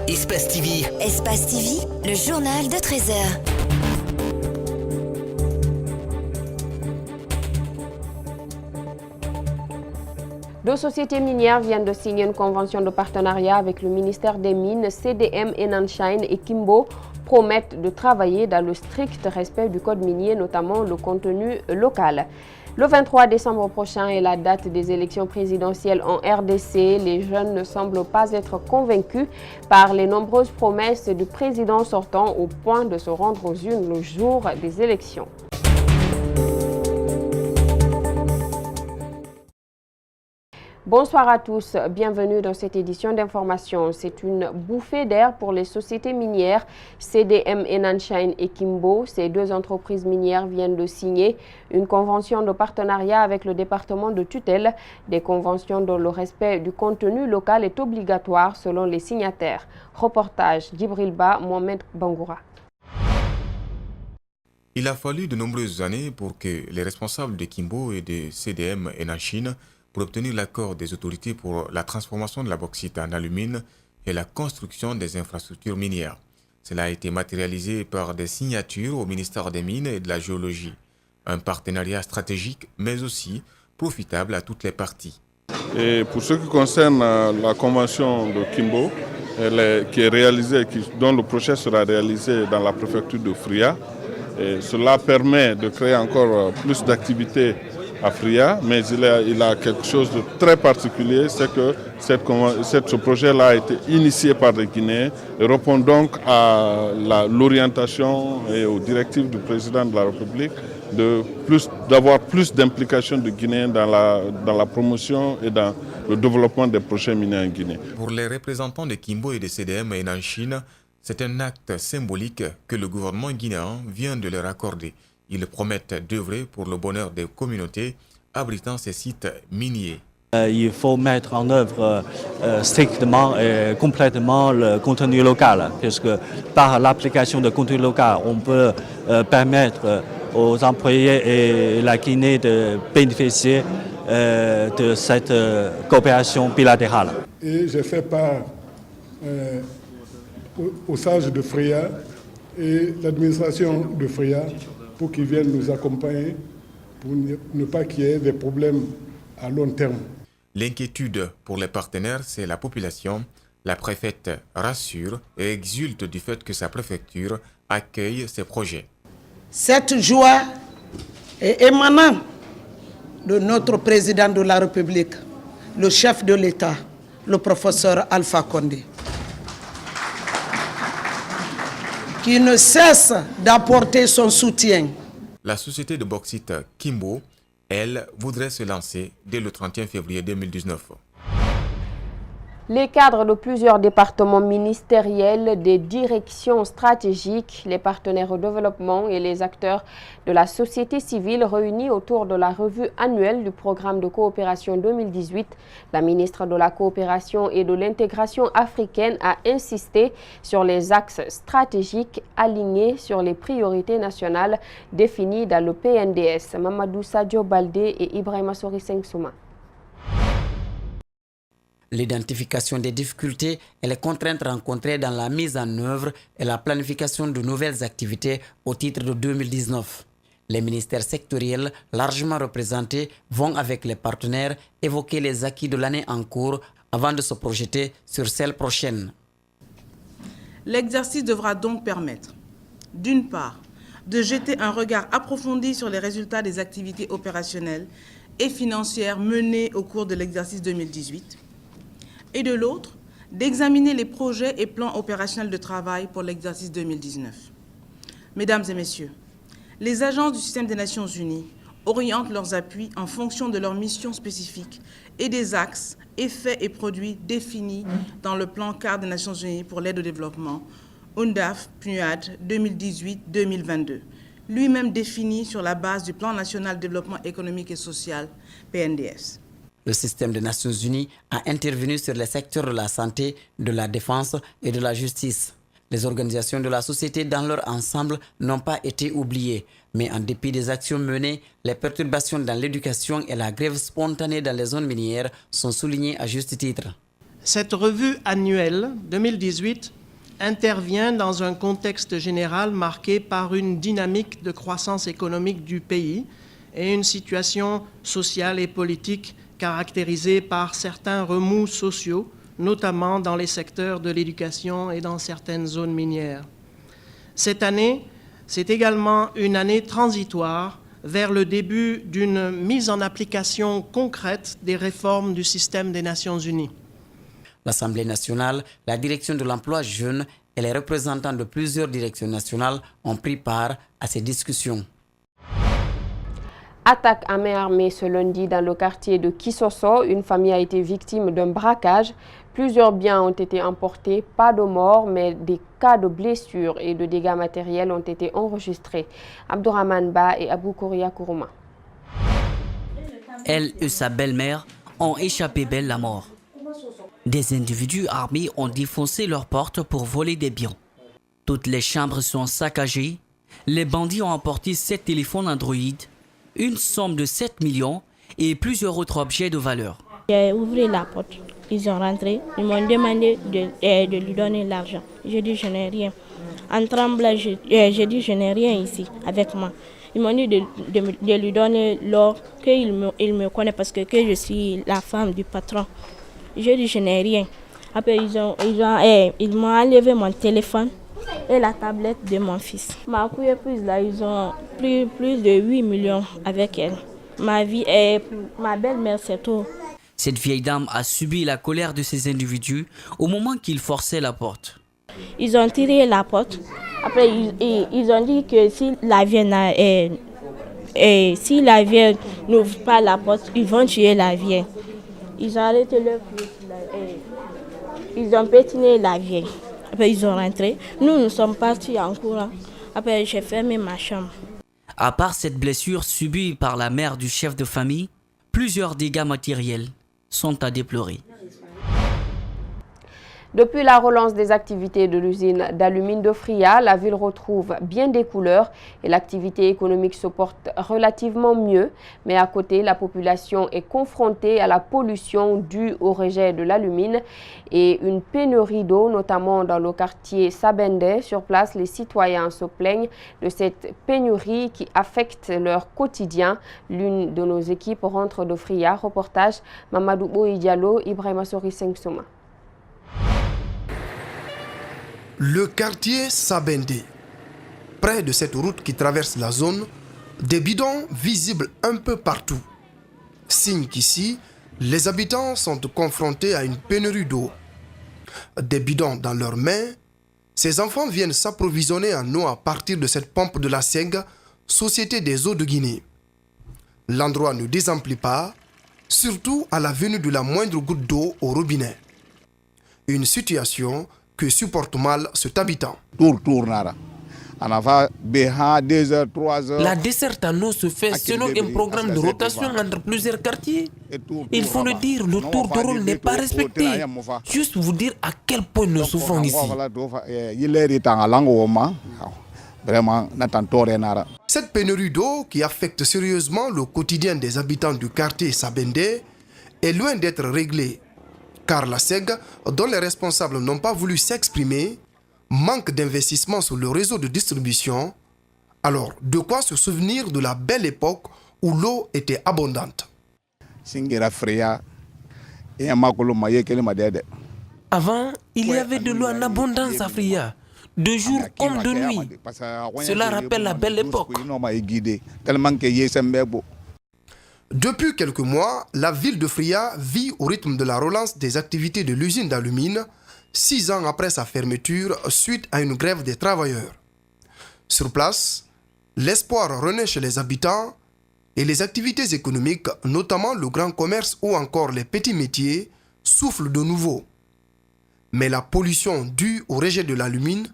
Espace TV. Espace TV, le journal de 13 heures. Deux sociétés minières viennent de signer une convention de partenariat avec le ministère des Mines. CDM, Enanshine et Kimbo promettent de travailler dans le strict respect du code minier, notamment le contenu local. Le 23 décembre prochain est la date des élections présidentielles en RDC. Les jeunes ne semblent pas être convaincus par les nombreuses promesses du président sortant au point de se rendre aux urnes le jour des élections. Bonsoir à tous, bienvenue dans cette édition d'information. C'est une bouffée d'air pour les sociétés minières CDM, Enanshine et Kimbo. Ces deux entreprises minières viennent de signer une convention de partenariat avec le département de tutelle, des conventions dont le respect du contenu local est obligatoire selon les signataires. Reportage Djibril Ba, Mohamed Bangoura. Il a fallu de nombreuses années pour que les responsables de Kimbo et de CDM Enanshine pour obtenir l'accord des autorités pour la transformation de la bauxite en alumine et la construction des infrastructures minières. Cela a été matérialisé par des signatures au ministère des Mines et de la Géologie. Un partenariat stratégique, mais aussi profitable à toutes les parties. Et pour ce qui concerne la convention de Kimbo, qui est réalisée, dont le projet sera réalisé dans la préfecture de Fria, et cela permet de créer encore plus d'activités à Fria, mais il a quelque chose de très particulier, c'est que ce projet-là a été initié par les Guinéens et répond donc à l'orientation et aux directives du président de la République d'avoir plus d'implication de Guinéens dans la promotion et dans le développement des projets miniers en Guinée. Pour les représentants de Kimbo et de CDM et Enanshine, c'est un acte symbolique que le gouvernement guinéen vient de leur accorder. Ils promettent d'œuvrer pour le bonheur des communautés abritant ces sites miniers. Il faut mettre en œuvre strictement et complètement le contenu local, puisque par l'application de contenu local, on peut permettre aux employés et la Guinée de bénéficier de cette coopération bilatérale. Et j'ai fait part aux sages de Fria et l'administration de Fria pour qu'ils viennent nous accompagner, pour ne pas qu'il y ait des problèmes à long terme. L'inquiétude pour les partenaires, c'est la population. La préfète rassure et exulte du fait que sa préfecture accueille ces projets. Cette joie est émanant de notre président de la République, le chef de l'État, le professeur Alpha Condé, qui ne cesse d'apporter son soutien. La société de bauxite Kimbo, elle, voudrait se lancer dès le 31 février 2019. Les cadres de plusieurs départements ministériels, des directions stratégiques, les partenaires au développement et les acteurs de la société civile réunis autour de la revue annuelle du programme de coopération 2018, la ministre de la Coopération et de l'Intégration africaine a insisté sur les axes stratégiques alignés sur les priorités nationales définies dans le PNDS. Mamadou Sadio Baldé et Ibrahima Sori Souma. L'identification des difficultés et les contraintes rencontrées dans la mise en œuvre et la planification de nouvelles activités au titre de 2019. Les ministères sectoriels largement représentés vont avec les partenaires évoquer les acquis de l'année en cours avant de se projeter sur celle prochaine. L'exercice devra donc permettre, d'une part, de jeter un regard approfondi sur les résultats des activités opérationnelles et financières menées au cours de l'exercice 2018, et de l'autre, d'examiner les projets et plans opérationnels de travail pour l'exercice 2019. Mesdames et messieurs, les agences du système des Nations Unies orientent leurs appuis en fonction de leurs missions spécifiques et des axes, effets et produits définis dans le plan cadre des Nations Unies pour l'aide au développement, UNDAF-PNUAD 2018-2022, lui-même défini sur la base du plan national de développement économique et social, PNDS. Le système des Nations Unies a intervenu sur les secteurs de la santé, de la défense et de la justice. Les organisations de la société dans leur ensemble n'ont pas été oubliées, mais en dépit des actions menées, les perturbations dans l'éducation et la grève spontanée dans les zones minières sont soulignées à juste titre. Cette revue annuelle 2018 intervient dans un contexte général marqué par une dynamique de croissance économique du pays et une situation sociale et politique caractérisée par certains remous sociaux, notamment dans les secteurs de l'éducation et dans certaines zones minières. Cette année, c'est également une année transitoire vers le début d'une mise en application concrète des réformes du système des Nations Unies. L'Assemblée nationale, la direction de l'emploi jeune et les représentants de plusieurs directions nationales ont pris part à ces discussions. Attaque à main armée ce lundi dans le quartier de Kisosso. Une famille a été victime d'un braquage. Plusieurs biens ont été emportés, pas de morts, mais des cas de blessures et de dégâts matériels ont été enregistrés. Abdourahmane Ba et Abou Kouria Kourouma. Elle et sa belle-mère ont échappé belle la mort. Des individus armés ont défoncé leurs portes pour voler des biens. Toutes les chambres sont saccagées. Les bandits ont emporté 7 téléphones Android, une somme de 7 millions et plusieurs autres objets de valeur. J'ai ouvert la porte, ils ont rentré, ils m'ont demandé de lui donner l'argent. J'ai dit je n'ai rien. En tremblant, j'ai dit je n'ai rien ici avec moi. Ils m'ont dit de lui donner l'or, qu'il me connaît parce que je suis la femme du patron. J'ai dit je n'ai rien. Après ils m'ont enlevé mon téléphone et la tablette de mon fils. Ma épouse là, ils ont pris plus de 8 millions avec elle. Ma belle-mère c'est tout. Cette vieille dame a subi la colère de ces individus au moment qu'ils forçaient la porte. Ils ont tiré la porte. Après, ils ont dit que si la vieille n'ouvre pas la porte, ils vont tuer la vieille. Ils ont arrêté leur fils. Ils ont pétiné la vieille. Après, ils ont rentré. Nous sommes partis en courant. Après, j'ai fermé ma chambre. À part cette blessure subie par la mère du chef de famille, plusieurs dégâts matériels sont à déplorer. Depuis la relance des activités de l'usine d'alumine de Fria, la ville retrouve bien des couleurs et l'activité économique se porte relativement mieux. Mais à côté, la population est confrontée à la pollution due au rejet de l'alumine et une pénurie d'eau, notamment dans le quartier Sabende. Sur place, les citoyens se plaignent de cette pénurie qui affecte leur quotidien. L'une de nos équipes rentre de Fria. Reportage Mamadou Boy Diallo, Ibrahima Sori Sengsouma. Le quartier Sabende. Près de cette route qui traverse la zone, des bidons visibles un peu partout. Signe qu'ici, les habitants sont confrontés à une pénurie d'eau. Des bidons dans leurs mains, ces enfants viennent s'approvisionner en eau à partir de cette pompe de la SEG, Société des eaux de Guinée. L'endroit ne désemplit pas, surtout à la venue de la moindre goutte d'eau au robinet. Une situation que supporte mal cet habitant. La desserte en eau se fait selon un programme de rotation entre plusieurs quartiers. Il faut le dire, le tour de rôle n'est pas respecté. Juste vous dire à quel point nous souffrons ici. Cette pénurie d'eau qui affecte sérieusement le quotidien des habitants du quartier Sabende est loin d'être réglée. Car la SEG, dont les responsables n'ont pas voulu s'exprimer, manque d'investissement sur le réseau de distribution. Alors, de quoi se souvenir de la belle époque où l'eau était abondante? Avant, il y avait de l'eau en abondance à Fria, de jour comme de nuit. Cela rappelle la belle époque. Depuis quelques mois, la ville de Fria vit au rythme de la relance des activités de l'usine d'alumine, 6 ans après sa fermeture suite à une grève des travailleurs. Sur place, l'espoir renaît chez les habitants et les activités économiques, notamment le grand commerce ou encore les petits métiers, soufflent de nouveau. Mais la pollution due au rejet de l'alumine,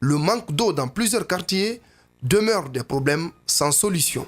le manque d'eau dans plusieurs quartiers demeurent des problèmes sans solution.